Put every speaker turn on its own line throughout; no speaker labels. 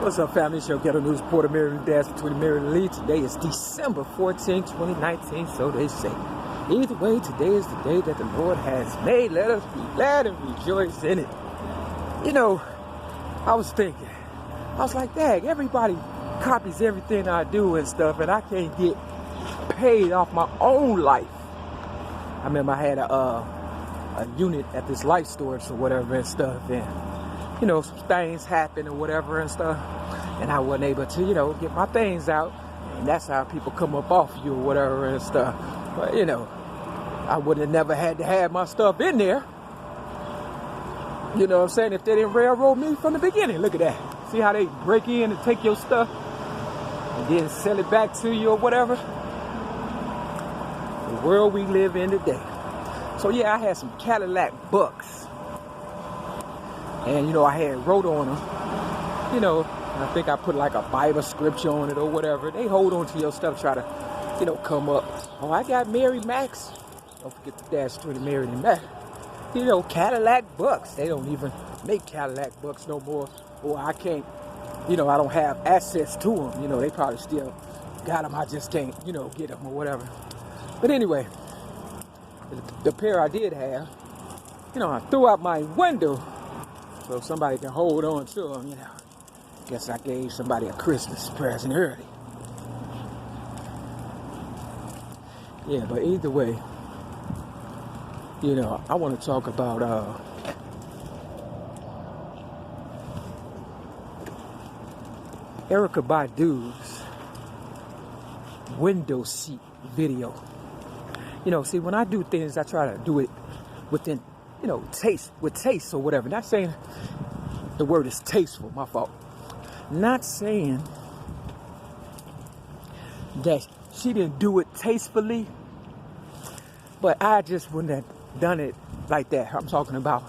What's up, family? It's your Ghetto News reporter, Mary-L33, MARY-L33. Today is December 14, 2019, so they say. Either way, today is the day that the Lord has made. Let us be glad and rejoice in it. You know, I was thinking, I was like, dang, everybody copies everything I do and stuff, and I can't get paid off my own life. I remember I had a unit at this light storage or whatever and stuff, and you know, some things happen or whatever and stuff, and I wasn't able to, you know, get my things out, and that's how people come up off you or whatever and stuff. But you know, I would have never had to have my stuff in there. You know what I'm saying? If they didn't railroad me from the beginning. Look at that. See how they break in and take your stuff and then sell it back to you or whatever? The world we live in today. So yeah, I had some Cadillac bucks. And, you know, I had wrote on them, you know, I think I put like a Bible scripture on it or whatever. They hold on to your stuff, try to, you know, come up. Oh, I got Mary Max. Don't forget the dash to the Mary and Max. You know, Cadillac bucks. They don't even make Cadillac bucks no more. Or I can't, you know, I don't have access to them. You know, they probably still got them. I just can't, you know, get them or whatever. But anyway, the pair I did have, you know, I threw out my window so somebody can hold on to them, you know. Guess I gave somebody a Christmas present early. Yeah, but either way, you know, I want to talk about Erykah Badu's window seat video. You know, see, when I do things, I try to do it within, you know, taste or whatever. Not saying the word is tasteful, my fault. Not saying that she didn't do it tastefully, but I just wouldn't have done it like that. I'm talking about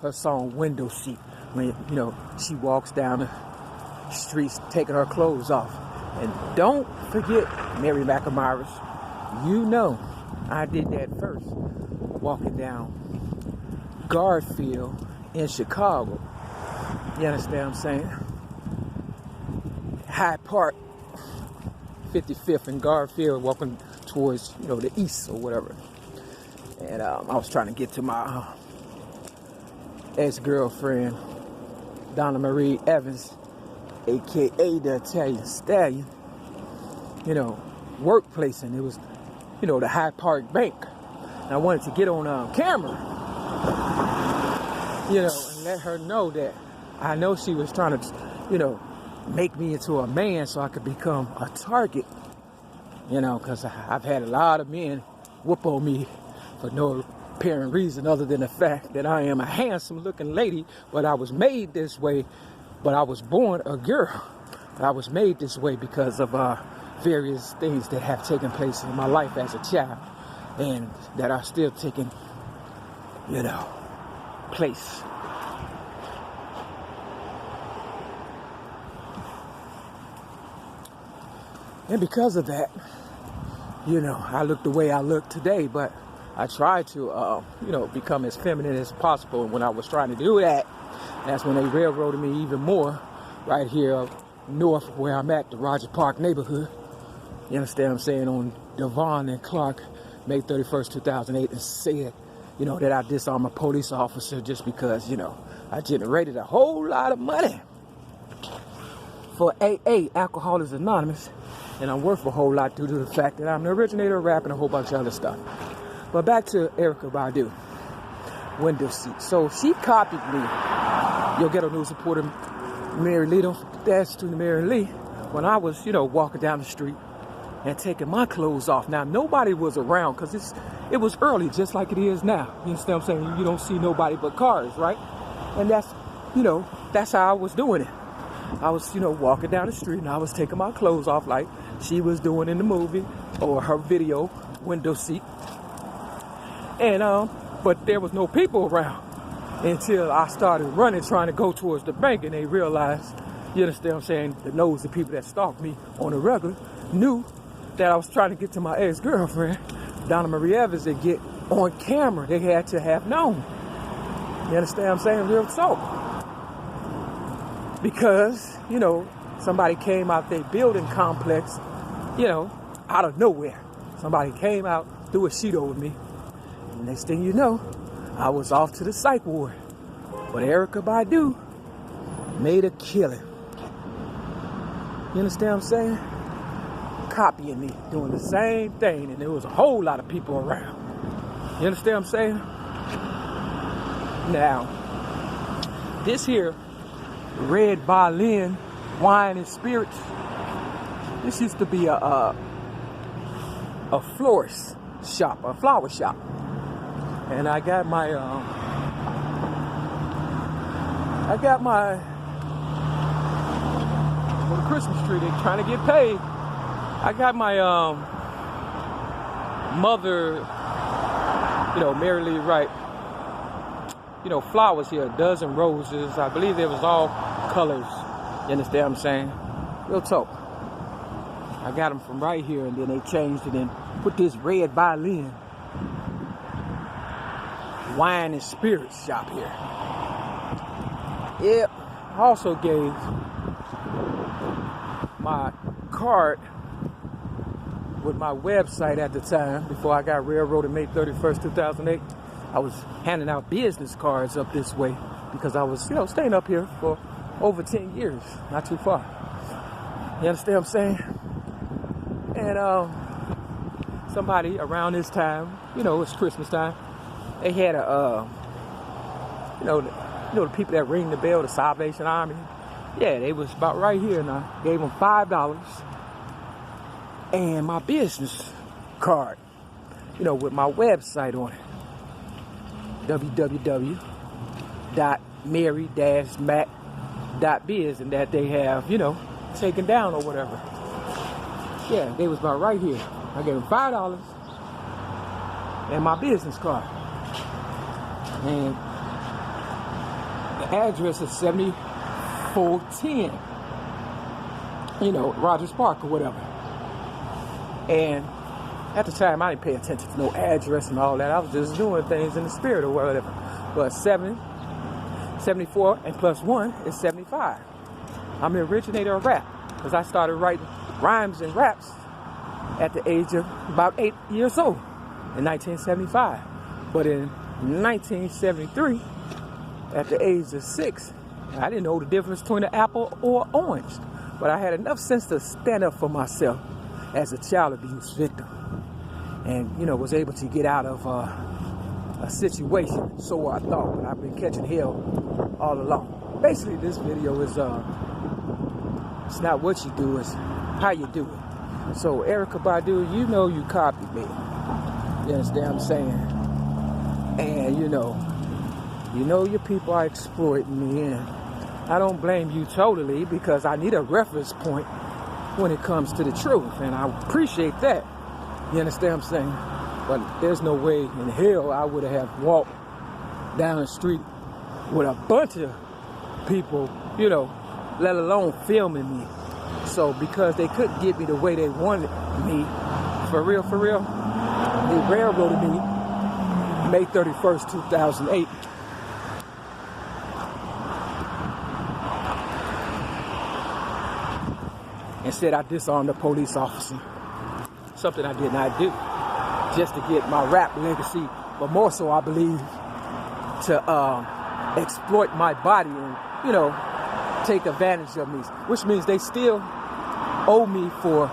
her song Window Seat, when, you know, she walks down the streets taking her clothes off. And don't forget, Mary McAmara's, you know, I did that first, walking down Garfield in Chicago. You understand what I'm saying? Hyde Park, 55th and Garfield, walking towards, you know, the east or whatever. And I was trying to get to my ex-girlfriend, Donna Marie Evans, aka the Italian Stallion, you know, workplace, and it was, you know, the Hyde Park Bank. And I wanted to get on camera, you know, and let her know that I know she was trying to, you know, make me into a man so I could become a target, you know, because I've had a lot of men whoop on me for no apparent reason other than the fact that I am a handsome looking lady, but I was made this way, but I was born a girl. I was made this way because of various things that have taken place in my life as a child and that are still taking, you know, place. And because of that, you know, I look the way I look today, but I try to, you know, become as feminine as possible. And when I was trying to do that, that's when they railroaded me even more right here north where I'm at, the Roger Park neighborhood. You understand what I'm saying? On Devon and Clark, May 31st, 2008, and said, you know, that I disarmed a police officer just because, you know, I generated a whole lot of money for AA, Alcoholics Anonymous, and I'm worth a whole lot due to the fact that I'm the originator of rap and a whole bunch of other stuff. But back to Erykah Badu, window seat. So she copied me, your Ghetto News reporter, Mary-L33, dash to the Mary-L, when I was, you know, walking down the street and taking my clothes off. Now, nobody was around because it was early, just like it is now. You understand what I'm saying? You don't see nobody but cars, right? And that's, you know, that's how I was doing it. I was, you know, walking down the street and I was taking my clothes off like she was doing in the movie or her video, Window Seat. And, but there was no people around until I started running, trying to go towards the bank, and they realized, you understand what I'm saying, the nosy people that stalked me on the regular knew that I was trying to get to my ex-girlfriend, Donna Marie Evans, and get on camera. They had to have known. You understand what I'm saying? Real talk. because, you know, somebody came out their building complex, you know, out of nowhere. Somebody came out, threw a sheet over me. And next thing you know, I was off to the psych ward. But Erykah Badu made a killing. You understand what I'm saying? Copying me, doing the same thing, and there was a whole lot of people around. You understand what I'm saying? Now, this here red violin, wine and spirits, this used to be a florist shop, a flower shop. And I got my for the Christmas tree, they're trying to get paid. I got my mother, you know, MARY-L33, you know, flowers here, a dozen roses. I believe there was all colors. You understand what I'm saying? Real talk. I got them from right here, and then they changed it and put this red violin, wine and spirits shop here. Yep. I also gave my card with my website at the time, before I got railroaded May 31st, 2008. I was handing out business cards up this way because I was, you know, staying up here for over 10 years, not too far. You understand what I'm saying? And somebody around this time, you know, it's Christmas time, they had a, you know, the people that ring the bell, the Salvation Army. Yeah, they was about right here, and I gave them $5 and my business card, you know, with my website on it, www.mary-mac.biz, and that they have, you know, taken down or whatever. Yeah, they was about right here. I gave them $5 and my business card. And the address is 7410, you know, Rogers Park or whatever. And at the time, I didn't pay attention to no address and all that. I was just doing things in the spirit or whatever. But 74 and plus 1 is 75. I'm the originator of rap because I started writing rhymes and raps at the age of about 8 years old in 1975. But in 1973, at the age of 6, I didn't know the difference between an apple or orange. But I had enough sense to stand up for myself as a child abuse victim. And, you know, was able to get out of a situation. So I thought, but I've been catching hell all along. Basically, this video is, it's not what you do, it's how you do it. So, Erykah Badu, you know you copied me. You understand what I'm saying? And, you know your people are exploiting me, and I don't blame you totally because I need a reference point when it comes to the truth, and I appreciate that. You understand what I'm saying? But there's no way in hell I would have walked down the street with a bunch of people, you know, let alone filming me. So because they couldn't get me the way they wanted me, for real, they railroaded me May 31st, 2008. And said I disarmed a police officer. Something I did not do. Just to get my rap legacy, but more so I believe to exploit my body and, you know, take advantage of me. Which means they still owe me for,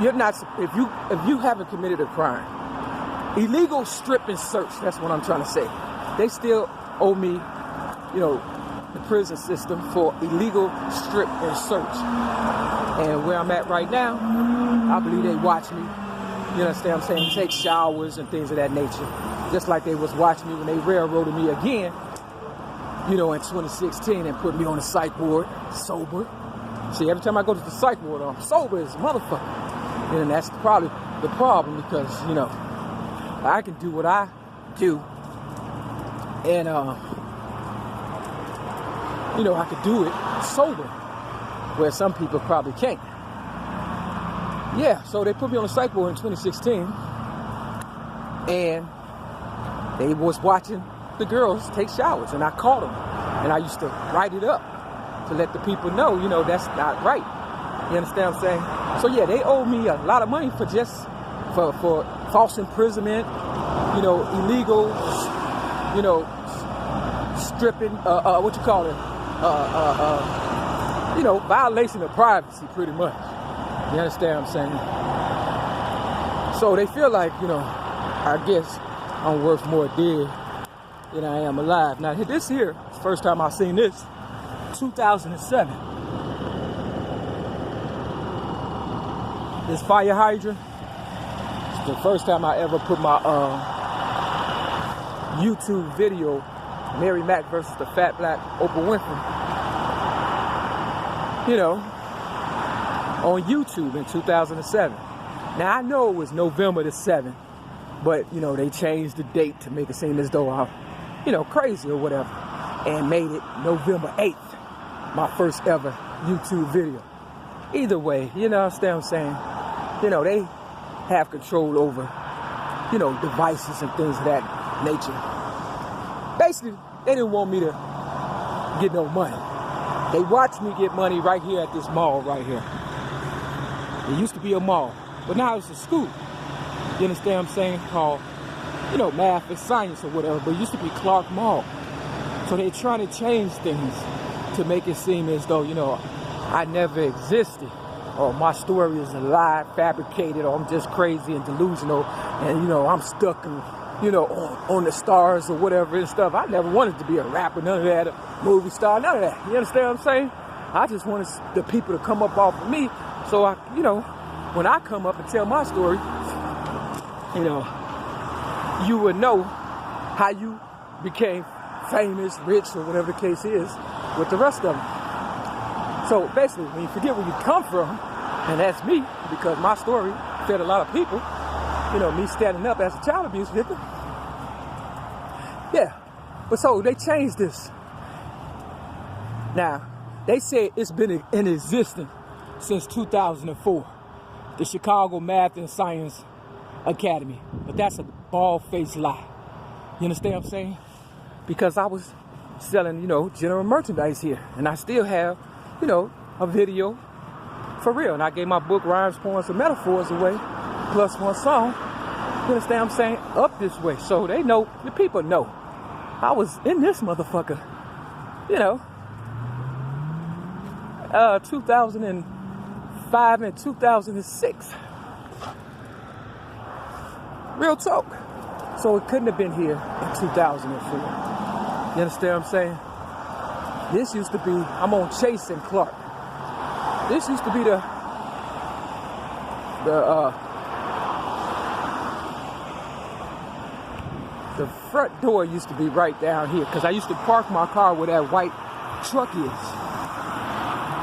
you're not, if you haven't committed a crime, illegal strip and search, that's what I'm trying to say. They still owe me, the prison system for illegal strip and search. And where I'm at right now, I believe they watch me, you understand what I'm saying, take showers and things of that nature. Just like they was watching me when they railroaded me again, in 2016 and put me on the psych ward, sober. See, every time I go to the psych ward, I'm sober as a motherfucker. And that's probably the problem because, I can do what I do. And, I could do it sober, where some people probably can't. Yeah, so they put me on the psych ward in 2016. And they was watching the girls take showers, and I caught them, and I used to write it up to let the people know, you know, that's not right. You understand what I'm saying? So yeah, they owe me a lot of money for just for false imprisonment, you know, illegal, you know, stripping, what you call it, you know, violation of privacy, pretty much. You understand what I'm saying? So they feel like, you know, I guess I'm worth more dead than I am alive. Now this here, first time I seen this, 2007. This fire hydrant, it's the first time I ever put my YouTube video, Mary Mac versus the fat black Oprah Winfrey, you know, on YouTube in 2007. Now I know it was November the 7th, but you know, they changed the date to make it seem as though I'm, you know, crazy or whatever, and made it November 8th, my first ever YouTube video. Either way, you know what I'm saying? You know, they have control over, you know, devices and things of that nature. Basically, they didn't want me to get no money. They watched me get money right here at this mall right here. It used to be a mall, but now it's a school. You understand what I'm saying? Called, you know, math and science or whatever, but it used to be Clark Mall. So they're trying to change things to make it seem as though, you know, I never existed, or my story is a lie, fabricated, or I'm just crazy and delusional, and, you know, I'm stuck in, you know, on the stars or whatever and stuff. I never wanted to be a rapper, none of that, a movie star, none of that. You understand what I'm saying? I just wanted the people to come up off of me, so I, you know, when I come up and tell my story, you know, you would know how you became famous, rich, or whatever the case is with the rest of them. So basically, when you forget where you come from, and that's me, because my story fed a lot of people, you know, me standing up as a child abuse victim. Yeah, but so they changed this. Now, they say it's been in existence since 2004, the Chicago Math and Science Academy. But that's a bald-faced lie. You understand what I'm saying? Because I was selling, you know, general merchandise here, and I still have, you know, a video for real. And I gave my book, Rhymes, Poems, and Metaphors away, plus one song, you understand what I'm saying, up this way. So they know, the people know, I was in this motherfucker, you know, 2005 and 2006. Real talk. So it couldn't have been here in 2004. You understand what I'm saying? This used to be, I'm on Chase and Clark. This used to be the front door used to be right down here, because I used to park my car where that white truck is.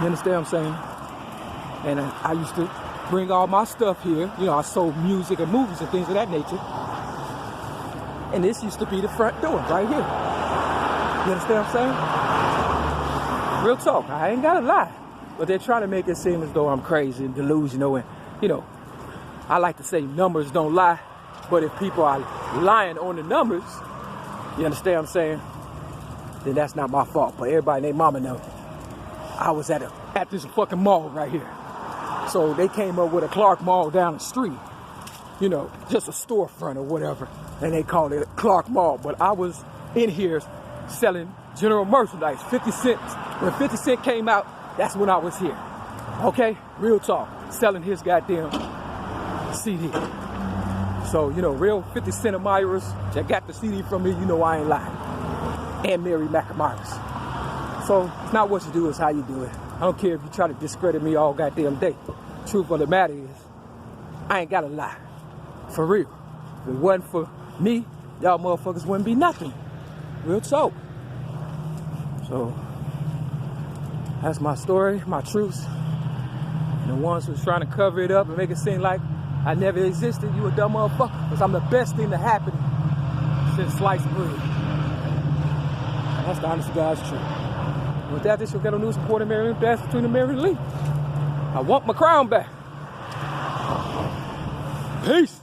You understand what I'm saying? And I used to bring all my stuff here. You know, I sold music and movies and things of that nature. And this used to be the front door right here. You understand what I'm saying? Real talk, I ain't gotta lie. But they're trying to make it seem as though I'm crazy and delusional. And, you know, I like to say numbers don't lie. But if people are lying on the numbers, you understand what I'm saying? Then that's not my fault. But everybody and their mama know I was at this fucking mall right here. So they came up with a Clark Mall down the street. You know, just a storefront or whatever. And they called it Clark Mall. But I was in here selling general merchandise, 50 cents. When 50 Cent came out, that's when I was here. Okay? Real talk. Selling his goddamn CD. So, you know, real 50 Cent admirers that got the CD from me, you know I ain't lying. And Mary Mac admirers. So, it's not what you do, it's how you do it. I don't care if you try to discredit me all goddamn day. Truth of the matter is, I ain't gotta lie. For real. If it wasn't for me, y'all motherfuckers wouldn't be nothing. Real talk. So, that's my story, my truths. And the ones who's trying to cover it up and make it seem like I never existed, you a dumb motherfucker. Because I'm the best thing to happen since sliced bread. That's the honest to God's truth. With that, this is your ghetto news reporter, Distasteful, Mary-L33. I want my crown back. Peace.